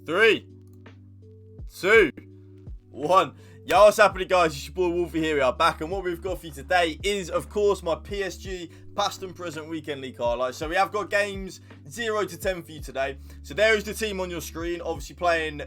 3, 2, 1. Yo, what's happening, guys? It's your boy Wolfie here. We are back, and what we've got for you today is, of course, my PSG past and present weekend league highlights. So we have got games 0 to 10 for you today. So there is the team on your screen, obviously playing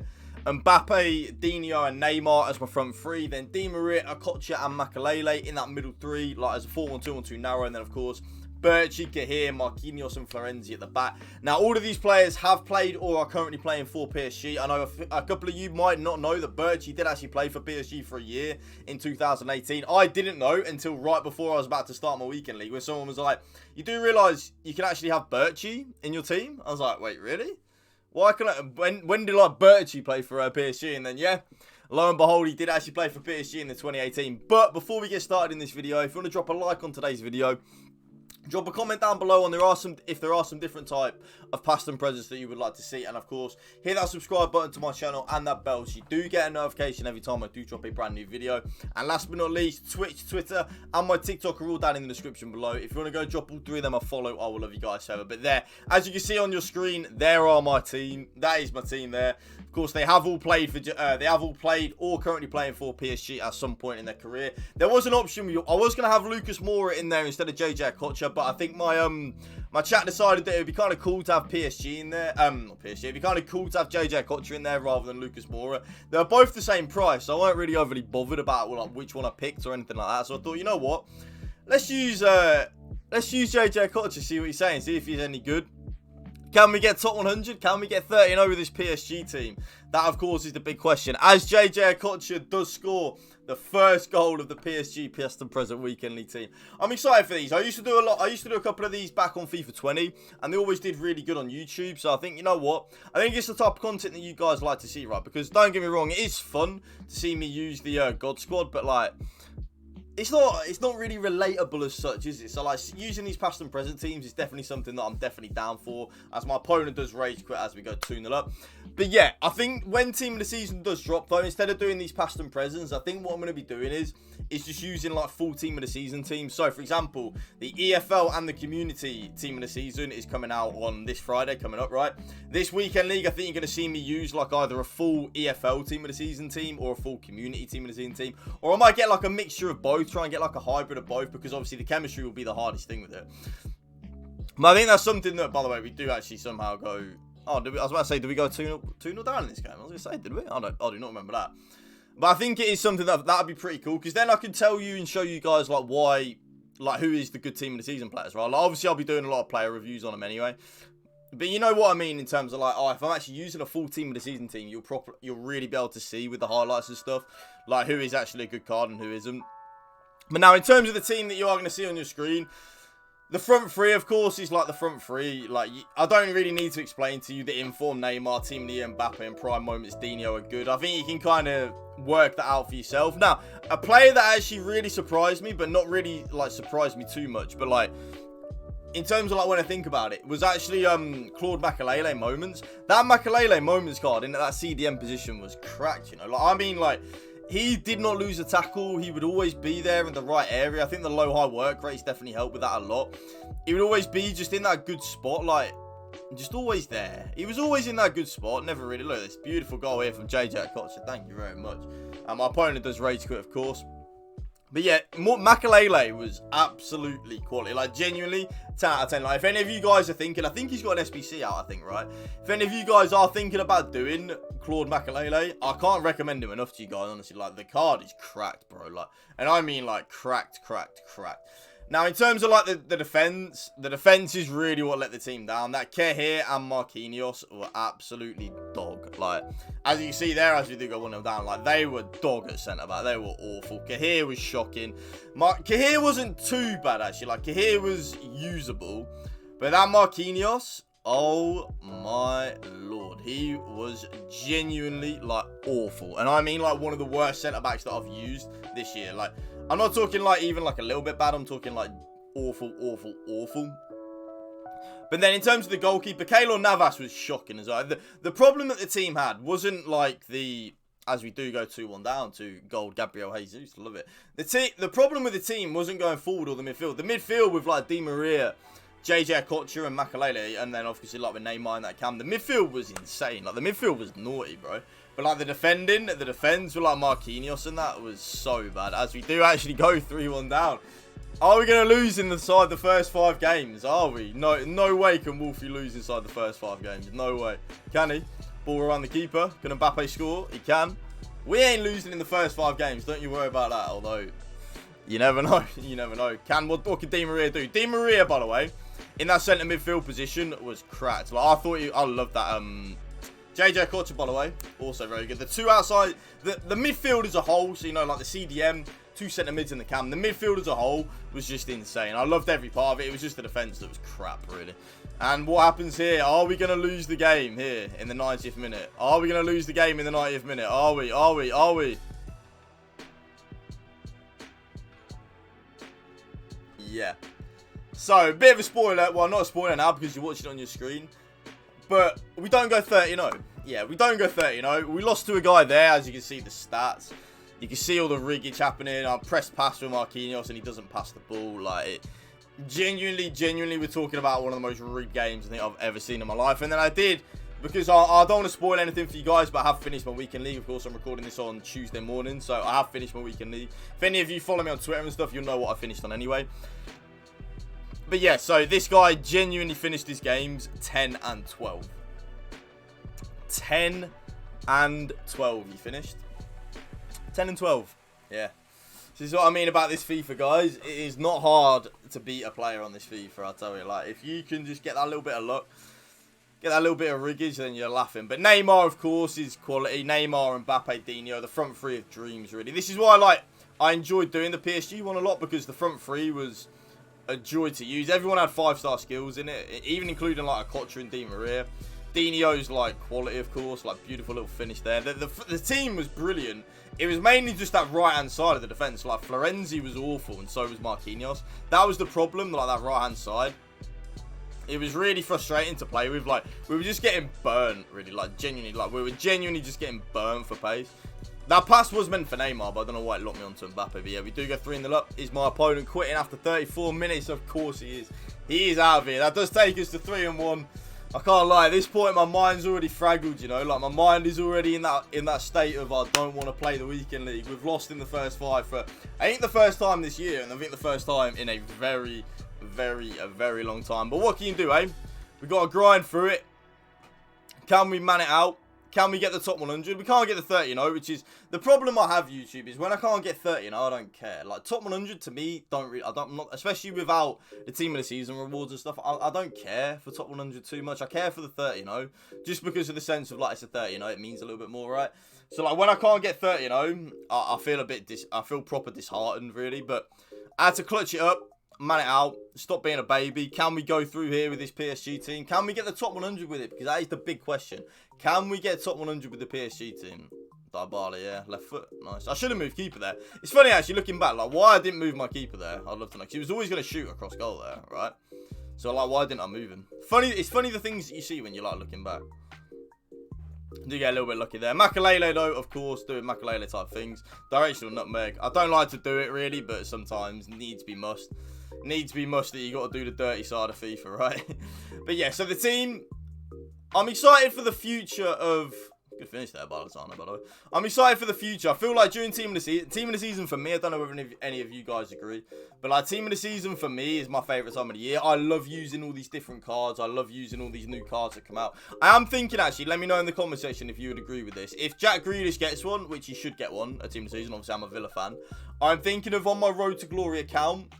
Mbappe, Dino, and Neymar as my front three. Then Di Maria, Okocha, and Makelele in that middle three, like as a 4-1-2-1-2 narrow. And then, of course, Berchi, Cahir, Marquinhos, and Florenzi at the back. Now, all of these players have played or are currently playing for PSG. I know a couple of you might not know that Berchi did actually play for PSG for a year in 2018. I didn't know until right before I was about to start my weekend league, where someone was like, you do realise you can actually have Berchi in your team? I was like, wait, really? Why can I? When did like Berchi play for PSG? And then, yeah, lo and behold, he did actually play for PSG in the 2018. But before we get started in this video, if you want to drop a like on today's video, drop a comment down below on if there are some different type of past and presents that you would like to see, and of course hit that subscribe button to my channel and that bell so you do get a notification every time I do drop a brand new video. And last but not least, Twitch, Twitter, and my TikTok are all down in the description below. If you want to go drop all three of them a follow, I will love you guys forever. But there, as you can see on your screen, there are my team. That is my team there. Of course, they have all played for or currently playing for PSG at some point in their career. There was an option. I was going to have Lucas Moura in there instead of JJ Okocha, but I think my chat decided that it would be kind of cool to have PSG in there. Not PSG. It'd be kind of cool to have JJ Okocha in there rather than Lucas Moura. They're both the same price, so I weren't really overly bothered about which one I picked or anything like that. So I thought, you know what? Let's use JJ Okocha, see what he's saying, see if he's any good. Can we get top 100? Can we get 30-0 with this PSG team? That, of course, is the big question. As JJ Okocha does score the first goal of the PSG past and present weekend league team. I'm excited for these. I used to do a couple of these back on FIFA 20, and they always did really good on YouTube. So I think, you know what? I think it's the type of content that you guys like to see, right? Because don't get me wrong, it is fun to see me use the God Squad, but like, it's not really relatable as such, is it? So like, using these past and present teams is definitely something that I'm definitely down for, as my opponent does rage quit as we go 2-0 up. But yeah, I think when team of the season does drop though, instead of doing these past and presents, I think what I'm going to be doing is just using like full team of the season teams. So for example, the EFL and the community team of the season is coming out on this Friday coming up, right? This weekend league, I think you're going to see me use like either a full EFL team of the season team or a full community team of the season team, or I might get like a mixture of both, try and get like a hybrid of both, because obviously the chemistry will be the hardest thing with it. But I think that's something that, by the way, we do actually somehow go. Oh, I was about to say, did we go 2-0 down in this game? I was going to say, did we? I do not remember that. But I think it is something that would be pretty cool, because then I can tell you and show you guys like why, like who is the good team of the season players, right? Like, obviously, I'll be doing a lot of player reviews on them anyway. But you know what I mean in terms of like, oh, if I'm actually using a full team of the season team, you'll really be able to see with the highlights and stuff, like who is actually a good card and who isn't. But now, in terms of the team that you are going to see on your screen, the front three, of course, is like the front three. Like, I don't really need to explain to you the informed Neymar, Team Lee, Mbappe, and prime moments Dino are good. I think you can kind of work that out for yourself. Now, a player that actually really surprised me, but not really like surprised me too much, but like in terms of like when I think about it, was actually Claude Makelele moments. That Makelele moments card in that CDM position was cracked, you know. Like, I mean, like, he did not lose a tackle. He would always be there in the right area. I think the low-high work rates definitely helped with that a lot. He would always be just in that good spot, like, just always there. He was always in that good spot. Never really. Look at this beautiful goal here from JJ Okocha. Thank you very much. My opponent does rage quit, of course. But yeah, Makelele was absolutely quality. Like, genuinely, 10 out of 10. Like, if any of you guys are thinking, I think he's got an SBC out, I think, right? If any of you guys are thinking about doing Claude Makelele, I can't recommend him enough to you guys, honestly. Like, the card is cracked, bro. Like, and I mean, like, cracked. Now, in terms of, like, the defense is really what let the team down. That Cahir and Marquinhos were absolutely dog. Like, as you can see there, as we do go 1-0 down, like, they were dog at centre-back. They were awful. Cahir was shocking. Cahir wasn't too bad, actually. Like, Cahir was usable. But that Marquinhos, oh my lord. He was genuinely, like, awful. And I mean, like, one of the worst centre-backs that I've used this year. Like, I'm not talking like even like a little bit bad. I'm talking like awful. But then in terms of the goalkeeper, Keylor Navas was shocking as well. The problem that the team had wasn't like as we do go 2-1 down to gold Gabriel Jesus. Love it. The problem with the team wasn't going forward or the midfield. The midfield with like Di Maria, JJ Okocha and Makalele, and then obviously like with Neymar in that cam. The midfield was insane. Like the midfield was naughty, bro. But like the defense with like Marquinhos and that was so bad. As we do actually go 3-1 down. Are we going to lose inside the first 5 games? Are we? No way can Wolfie lose inside the first 5 games. No way. Can he? Ball around the keeper. Can Mbappe score? He can. We ain't losing in the first 5 games. Don't you worry about that. Although, you never know. You never know. What can Di Maria do? Di Maria, by the way, in that centre midfield position was cracked. Like, I love that. JJ Okocha, by the way, also very good. The 2 outside, the midfield as a whole, so you know, like the CDM, 2 centre mids in the cam. The midfield as a whole was just insane. I loved every part of it. It was just the defence that was crap, really. And what happens here? Are we going to lose the game here in the 90th minute? Are we going to lose the game in the 90th minute? Are we? Are we? Are we? Yeah. So, a bit of a spoiler. Well, not a spoiler now because you're watching it on your screen. But we don't go 30-0. Yeah, we don't go 30-0. We lost to a guy there, as you can see the stats. You can see all the riggage happening. I pressed pass with Marquinhos and he doesn't pass the ball. Like, it, genuinely, we're talking about one of the most rigged games I think I've ever seen in my life. And then I did, because I don't want to spoil anything for you guys, but I have finished my weekend league. Of course, I'm recording this on Tuesday morning, so I have finished my weekend league. If any of you follow me on Twitter and stuff, you'll know what I finished on anyway. But yeah, so this guy genuinely finished his games 10 and 12. 10 and 12 he finished. 10 and 12. Yeah. This is what I mean about this FIFA, guys. It is not hard to beat a player on this FIFA, I'll tell you. Like, if you can just get that little bit of luck, get that little bit of riggage, then you're laughing. But Neymar, of course, is quality. Neymar, Mbappe, Dino, the front 3 of dreams, really. This is why, like, I enjoyed doing the PSG one a lot, because the front 3 was a joy to use. Everyone had 5-star skills in it, even including, like, Okocha and Di Maria. Dino's, like, quality, of course. Like, beautiful little finish there. The team was brilliant. It was mainly just that right-hand side of the defence. Like, Florenzi was awful, and so was Marquinhos. That was the problem, like, that right-hand side. It was really frustrating to play with. Like, we were just getting burnt, really. Like, genuinely. Like, we were genuinely just getting burnt for pace. That pass was meant for Neymar, but I don't know why it locked me onto Mbappe. But yeah, we do go 3-0 up. Is my opponent quitting after 34 minutes? Of course he is. He is out of here. That does take us to 3-1. I can't lie, at this point my mind's already fraggled, you know, like my mind is already in that state of I don't want to play the weekend league. We've lost in the first 5 for, I think the first time this year, and I think the first time in a very long time. But what can you do, eh? We've got to grind through it. Can we man it out? Can we get the top 100? We can't get the 30, which is the problem I have, YouTube, is when I can't get 30, I don't care. Like, top 100 to me, I'm not, especially without the team of the season rewards and stuff, I don't care for top 100 too much. I care for the 30, just because of the sense of, like, it's a 30, it means a little bit more, right? So, like, when I can't get 30, I feel I feel proper disheartened, really, but I had to clutch it up. Man it out, stop being a baby. Can we go through here with this PSG team? Can we get the top 100 with it? Because that is the big question. Can we get top 100 with the PSG team? Dybala, yeah, left foot, nice. I should have moved keeper there. It's funny actually looking back, like why I didn't move my keeper there. I'd love to know. Because he was always going to shoot across goal there, right? So like, why didn't I move him? It's funny the things that you see when you're like looking back. Do get a little bit lucky there. Makalele, though, of course, doing Makalele type things. Directional nutmeg. I don't like to do it really, but sometimes needs be must. Needs be must that you got to do the dirty side of FIFA, right? But yeah, so the team, I'm excited for the future of. Good finish there, Balatana, by the way. I'm excited for the future. I feel like during team of the season for me, I don't know whether any of you guys agree, but like team of the season for me is my favourite time of the year. I love using all these different cards. I love using all these new cards that come out. I am thinking, actually, let me know in the comment section if you would agree with this. If Jack Grealish gets one, which he should get one, a team of the season, obviously I'm a Villa fan, I'm thinking of on my Road to Glory account,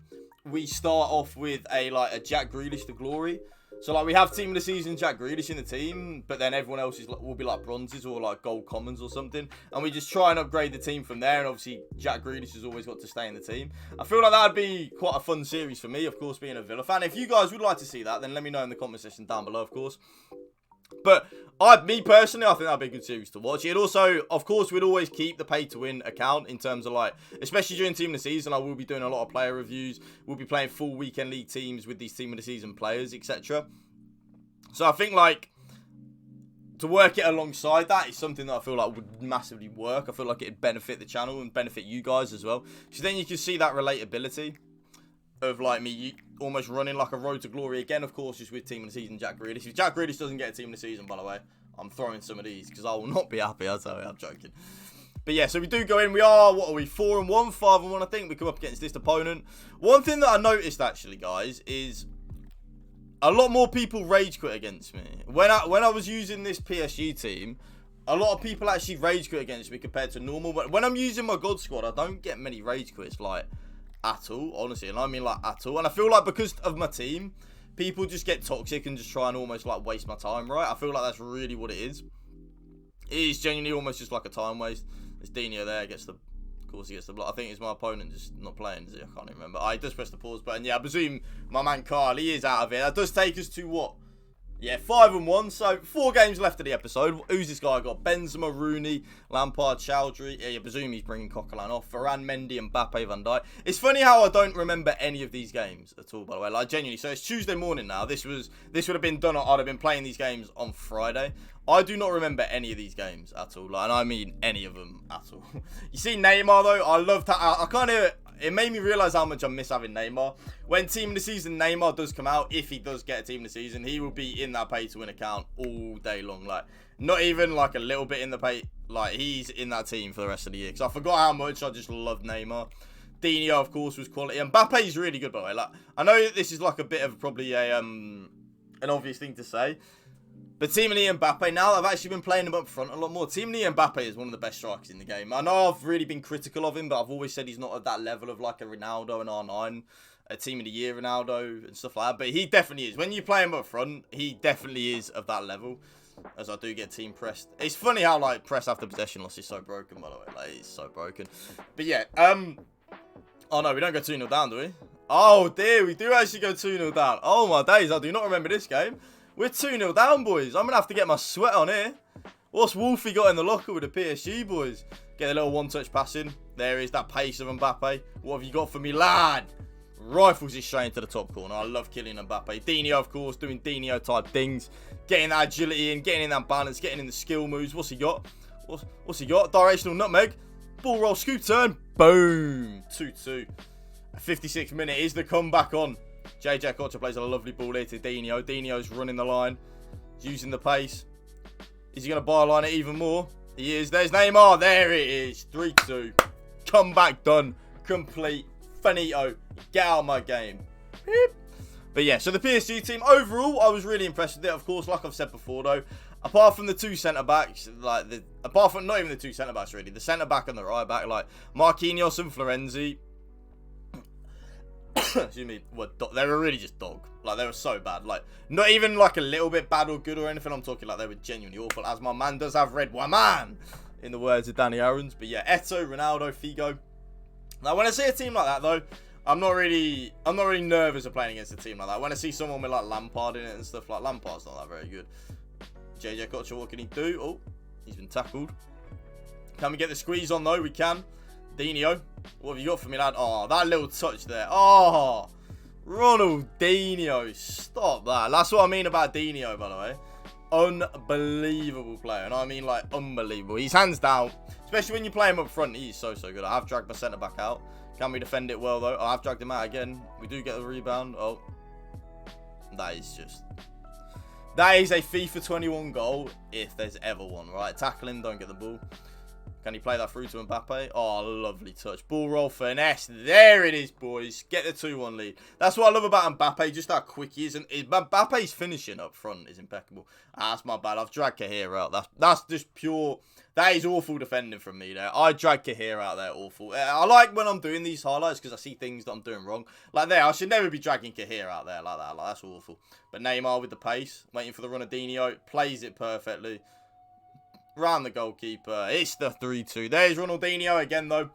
we start off with a Jack Grealish to glory. So like we have team of the season Jack Grealish in the team, but then everyone else will be like bronzes or like gold commons or something, and we just try and upgrade the team from there. And obviously Jack Grealish has always got to stay in the team. I feel like that'd be quite a fun series for me, of course, being a Villa fan. If you guys would like to see that, then let me know in the comment section down below, of course. But me personally, I think that'd be a good series to watch. It also, of course, we'd always keep the pay to win account in terms of like, especially during team of the season, I will be doing a lot of player reviews. We'll be playing full weekend league teams with these team of the season players, etc. So I think like to work it alongside that is something that I feel like would massively work. I feel like it'd benefit the channel and benefit you guys as well. So then you can see that relatability. of like me almost running like a road to glory again, of course, just with team of the season Jack Grealish. If Jack Grealish doesn't get a team of the season, by the way, I'm throwing some of these because I will not be happy. I'll tell you, I'm joking. But yeah, so we do go in. We are, what are we, 4-1, 5-1, I think. We come up against this opponent. One thing that I noticed, actually, guys, is a lot more people rage quit against me. When I was using this PSG team, a lot of people actually rage quit against me compared to normal. But when I'm using my God squad, I don't get many rage quits, like, at all, honestly. And I mean, like, at all. And I feel like because of my team, people just get toxic and just try and almost, like, waste my time, right? I feel like that's really what it is. It is genuinely almost just like a time waste. It's Dino there, of course he gets the block. I think it's my opponent just not playing, is he? I can't even remember. He does press the pause button. Yeah, I presume my man Carl, he is out of it. That does take us to what? Yeah, 5-1. So 4 games left of the episode. Who's this guy got? Benzema, Rooney, Lampard, Chowdhury. Yeah, you presume he's bringing Coquelin off. Varane, Mendy, Mbappe, Van Dijk. It's funny how I don't remember any of these games at all, by the way. Like, genuinely. So it's Tuesday morning now. This would have been done. I'd have been playing these games on Friday. I do not remember any of these games at all. Like, and I mean any of them at all. You see Neymar, though? I love that. I kind of... It made me realise how much I miss having Neymar. When Team of the Season Neymar does come out, if he does get a Team of the Season, he will be in that pay-to-win account all day long. Like, not even like a little bit in the pay. Like, he's in that team for the rest of the year. Because I forgot how much I just loved Neymar. Dino, of course, was quality. And Mbappe is really good, by the way. Like, I know this is like a bit of probably a an obvious thing to say. But Team and Mbappe, now I've actually been playing him up front a lot more. Team and Mbappe is one of the best strikers in the game. I know I've really been critical of him, but I've always said he's not at that level of like a Ronaldo and R9, a Team of the Year Ronaldo and stuff like that. But he definitely is. When you play him up front, he definitely is of that level. As I do get team pressed. It's funny how like press after possession loss is so broken, by the way. Like, it's so broken. But yeah, oh no, we don't go 2-0 down, do we? Oh dear, we do actually go 2-0 down. Oh my days, I do not remember this game. We're 2-0 down, boys. I'm going to have to get my sweat on here. What's Wolfie got in the locker with the PSG, boys? Get a little one-touch passing. There is that pace of Mbappe. What have you got for me, lad? Rifles it straight into the top corner. I love killing Mbappe. Dino, of course, doing Dino-type things. Getting that agility in, getting in that balance, getting in the skill moves. What's he got? What's he got? Directional nutmeg. Ball roll, scoop turn. Boom. 2-2. 56th minute is the comeback on. JJ Kocher plays a lovely ball here to Dino. Dino's running the line. He's using the pace. Is he going to byline it even more? He is. There's Neymar. There it is. 3-2. Comeback done. Complete. Finito. Get out of my game. Beep. But yeah, so the PSG team, overall, I was really impressed with it. Of course, like I've said before, though, apart from the 2 centre-backs, apart from not even the 2 centre-backs, really, the centre-back and the right-back, like Marquinhos and Florenzi, excuse me, they were really just dog. Like, they were so bad. Like, not even like a little bit bad or good or anything. I'm talking like they were genuinely awful. As my man does have red man, in the words of Danny Aarons. But yeah, Eto'o, Ronaldo, Figo. Now, when I see a team like that, though, I'm not really nervous of playing against a team like that. When I see someone with like Lampard in it and stuff, like Lampard's not that very good. JJ Kocher, what can he do? Oh, he's been tackled. Can we get the squeeze on though? We can. Dino, what have you got for me, lad? Oh, that little touch there. Oh, Ronaldinho, stop that. That's what I mean about Dino, by the way. Unbelievable player, and I mean like unbelievable. He's hands down, especially when you play him up front. He's so good. I have dragged my centre back out. Can we defend it well though? I have dragged him out again. We do get the rebound. Oh, that is a FIFA 21 goal if there's ever one, right? Tackle him, don't get the ball. Can he play that through to Mbappe? Oh, lovely touch. Ball roll, finesse. There it is, boys. Get the 2-1 lead. That's what I love about Mbappe, just how quick he is. And Mbappe's finishing up front is impeccable. That's my bad. I've dragged Kahir out. That's just pure... That is awful defending from me there. I dragged Kahir out there, awful. I like when I'm doing these highlights because I see things that I'm doing wrong. Like there, I should never be dragging Kahir out there like that. Like, that's awful. But Neymar with the pace, waiting for the Ronaldinho, plays it perfectly. Round the goalkeeper. It's the 3-2. There's Ronaldinho again, though.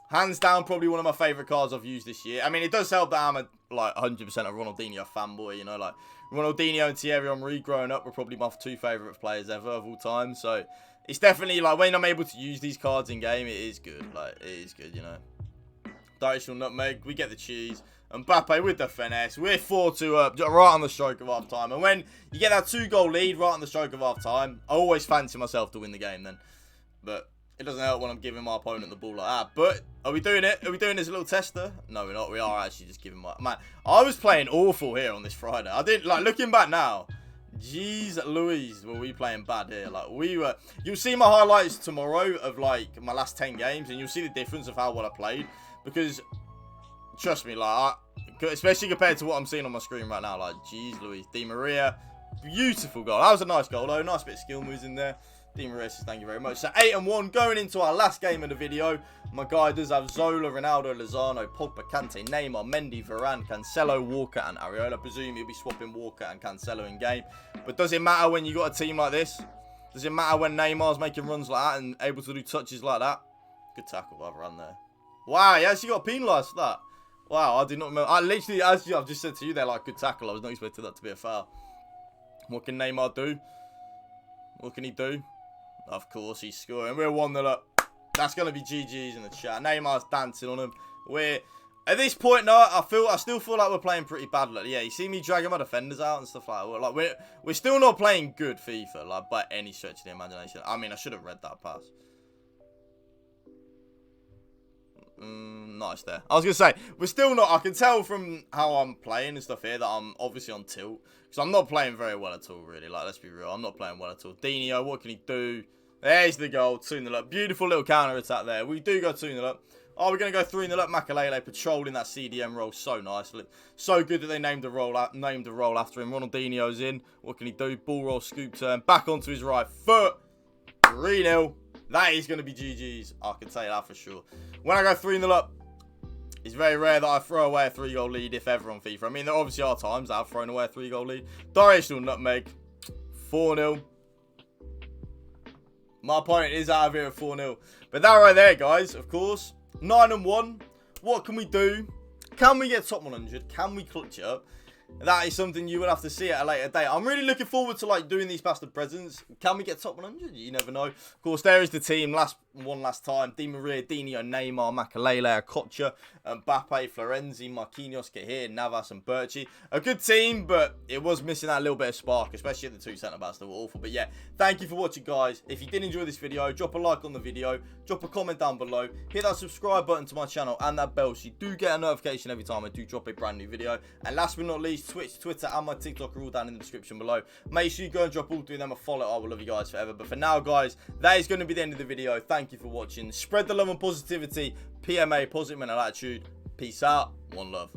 Hands down, probably one of my favourite cards I've used this year. I mean, it does help that I'm a 100% a Ronaldinho fanboy, you know, like Ronaldinho and Thierry Henry growing up were probably my 2 favourite players ever of all time. So it's definitely like when I'm able to use these cards in game, it is good. Like, it is good, you know. Directional nutmeg. We get the cheese. Mbappe with the finesse. We're 4-2 up, right on the stroke of half time. And when you get that 2-goal lead right on the stroke of half time, I always fancy myself to win the game then. But It doesn't help when I'm giving my opponent the ball like that. But are we doing it? Are we doing this little tester? No, we're not. We are actually just giving my... Man, I was playing awful here on this Friday. I didn't... Like, looking back now... Jeez Louise, were we playing bad here? Like, we were... You'll see my highlights tomorrow of, like, my last 10 games. And you'll see the difference of how well I played. Because, trust me, like... especially compared to what I'm seeing on my screen right now. Like, jeez Louise. Di Maria. Beautiful goal. That was a nice goal, though. Nice bit of skill moves in there. Di Maria says thank you very much. So 8-1 going into our last game of the video. My guy does have Zola, Ronaldo, Lozano, Pogba, Kante, Neymar, Mendy, Varane, Cancelo, Walker and Areola. I presume you'll be swapping Walker and Cancelo in game. But does it matter when you got a team like this? Does it matter when Neymar's making runs like that and able to do touches like that? Good tackle by Varane there. Wow, he actually got penalised for that. Wow, I did not remember. I literally, as I've just said to you there, like, good tackle. I was not expecting that to be a foul. What can Neymar do? What can he do? Of course, he's scoring. We're 1-0 up. That's going to be GG's in the chat. Neymar's dancing on him. We're... At this point, no, I still feel like we're playing pretty bad. Like, yeah, you see me dragging my defenders out and stuff like that. Like, we're still not playing good FIFA, like, by any stretch of the imagination. I mean, I should have read that pass. Nice there. I was going to say, we're still not... I can tell from how I'm playing and stuff here that I'm obviously on tilt. Because I'm not playing very well at all, really. Like, let's be real. I'm not playing well at all. Dino, what can he do? There's the goal. 2-0 up. Beautiful little counter-attack there. We do go 2-0 up. Oh, we're going to go 3-0 up. Makalele patrolling that CDM role so nicely. So good that they named the role after him. Ronaldinho's in. What can he do? Ball roll, scoop turn. Back onto his right foot. 3-0. That is going to be GG's. I can tell you that for sure. When I go 3-0 up, it's very rare that I throw away a 3-goal lead, if ever, on FIFA. I mean, there obviously are times that I've thrown away a 3-goal lead. Directional nutmeg. 4-0. My opponent is out of here at 4-0. But that right there, guys, of course. 9-1. What can we do? Can we get top 100? Can we clutch it up? That is something you will have to see at a later date. I'm really looking forward to, like, doing these past the presents. Can we get top 100? You never know. Of course, there is the team. Last time. Di Maria, Dino, Neymar, Makalele, Kocha, Mbappe, Florenzi, Marquinhos, Cahir, Navas, and Birchie. A good team, but it was missing that little bit of spark, especially at the two centre-backs that were awful. But yeah, thank you for watching, guys. If you did enjoy this video, drop a like on the video, drop a comment down below, hit that subscribe button to my channel and that bell so you do get a notification every time I do drop a brand new video. And last but not least, Twitch, Twitter, and my TikTok are all down in the description below. Make sure you go and drop all three of them a follow. I will love you guys forever. But for now, guys, that is going to be the end of the video. Thank you for watching. Spread the love and positivity. PMA, positive mental attitude. Peace out. One love.